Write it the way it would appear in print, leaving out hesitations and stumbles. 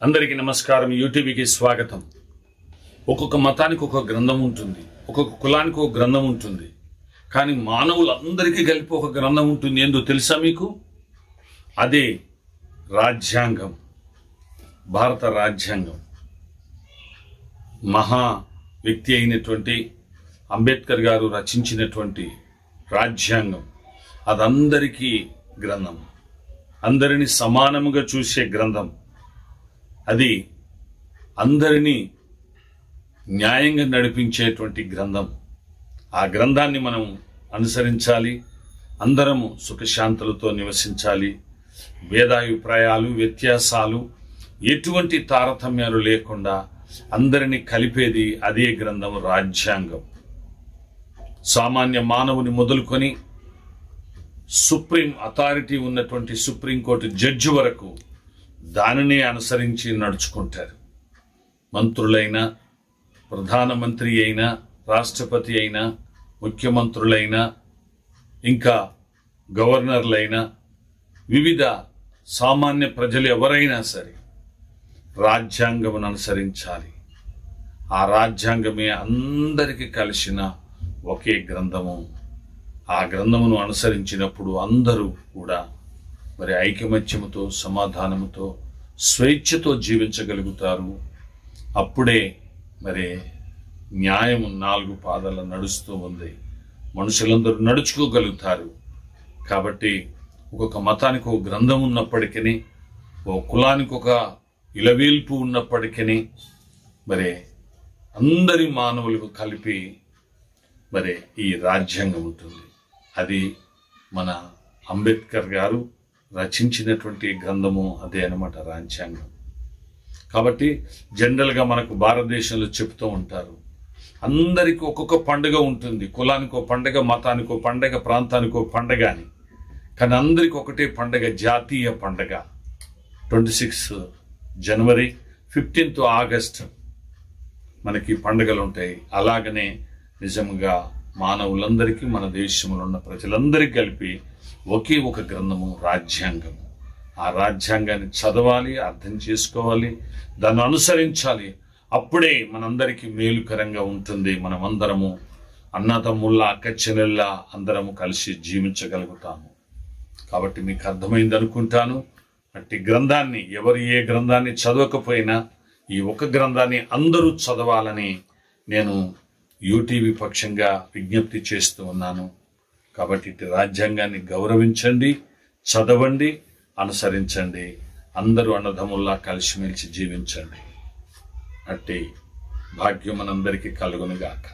అందరికీ నమస్కారం. యూటీవీకి స్వాగతం. ఒక్కొక్క మతానికి ఒక గ్రంథం ఉంటుంది, ఒక్కొక్క కులానికి ఒక గ్రంథం ఉంటుంది. కానీ మానవులందరికీ కలిపి ఒక గ్రంథం ఉంటుంది. ఏందో తెలుసా మీకు? అదే రాజ్యాంగం, భారత రాజ్యాంగం. మహా వ్యక్తి అయినటువంటి అంబేద్కర్ గారు రచించినటువంటి రాజ్యాంగం. అదందరికీ గ్రంథం, అందరినీ సమానముగా చూసే గ్రంథం. అది అందరినీ న్యాయంగా నడిపించేటువంటి గ్రంథం. ఆ గ్రంథాన్ని మనం అనుసరించాలి. అందరము సుఖశాంతులతో నివసించాలి. భేదాభిప్రాయాలు, వ్యత్యాసాలు, ఎటువంటి తారతమ్యాలు లేకుండా అందరినీ కలిపేది అదే గ్రంథం, రాజ్యాంగం. సామాన్య మానవుని మొదలుకొని సుప్రీం అథారిటీ ఉన్నటువంటి సుప్రీంకోర్టు జడ్జి వరకు దానినే అనుసరించి నడుచుకుంటారు. మంత్రులైనా, ప్రధానమంత్రి అయినా, రాష్ట్రపతి అయినా, ముఖ్యమంత్రులైనా, ఇంకా గవర్నర్లైనా, వివిధ సామాన్య ప్రజలు ఎవరైనా సరే రాజ్యాంగమును అనుసరించాలి. ఆ రాజ్యాంగమే అందరికీ కలిసిన ఒకే గ్రంథము. ఆ గ్రంథమును అనుసరించినప్పుడు అందరూ కూడా మరి ఐకమత్యముతో, సమాధానముతో, స్వేచ్ఛతో జీవించగలుగుతారు. అప్పుడే మరి న్యాయం 4 పాదాల నడుస్తూ ఉంది. మనుషులందరూ నడుచుకోగలుగుతారు. కాబట్టి ఒక్కొక్క మతానికి ఒక గ్రంథం ఉన్నప్పటికీ, ఒక కులానికి ఒక ఇలవేల్పు ఉన్నప్పటికీ, మరి అందరి మానవులకు కలిపి మరి ఈ రాజ్యాంగం ఉంటుంది. అది మన అంబేద్కర్ గారు రచించినటువంటి గ్రంథము అదే అన్నమాట, రాజ్యాంగం. కాబట్టి జనరల్గా మనకు భారతదేశంలో చెప్తూ ఉంటారు, అందరికీ ఒక్కొక్క పండుగ ఉంటుంది. కులానికో పండుగ, మతానికో పండుగ, ప్రాంతానికో పండుగ అని. కానీ అందరికీ ఒకటే పండుగ, జాతీయ పండుగ. 26 జనవరి, 15 ఆగస్టు మనకి పండుగలు ఉంటాయి. అలాగనే నిజంగా మానవులందరికీ, మన దేశంలో ఉన్న ప్రజలందరికీ కలిపి ఒకే ఒక గ్రంథము, రాజ్యాంగం. ఆ రాజ్యాంగాన్ని చదవాలి, అర్థం చేసుకోవాలి, దాన్ని అనుసరించాలి. అప్పుడే మనందరికీ మేలుకరంగా ఉంటుంది. మనమందరము అన్నదమ్ముల్లా, అక్కచెల్లెల్లా అందరము కలిసి జీవించగలుగుతాము. కాబట్టి మీకు అర్థమైంది అనుకుంటాను. అట్టి గ్రంథాన్ని, ఎవరు ఏ గ్రంథాన్ని చదవకపోయినా ఈ ఒక గ్రంథాన్ని అందరూ చదవాలని నేను యూటీవీ పక్షంగా విజ్ఞప్తి చేస్తూ ఉన్నాను. కాబట్టి ఇటు రాజ్యాంగాన్ని గౌరవించండి, చదవండి, అనుసరించండి. అందరూ అన్నదమ్ముల్లా కలిసిమెలిసి జీవించండి. అట్టి భాగ్యం మనందరికీ కలుగునుగాక.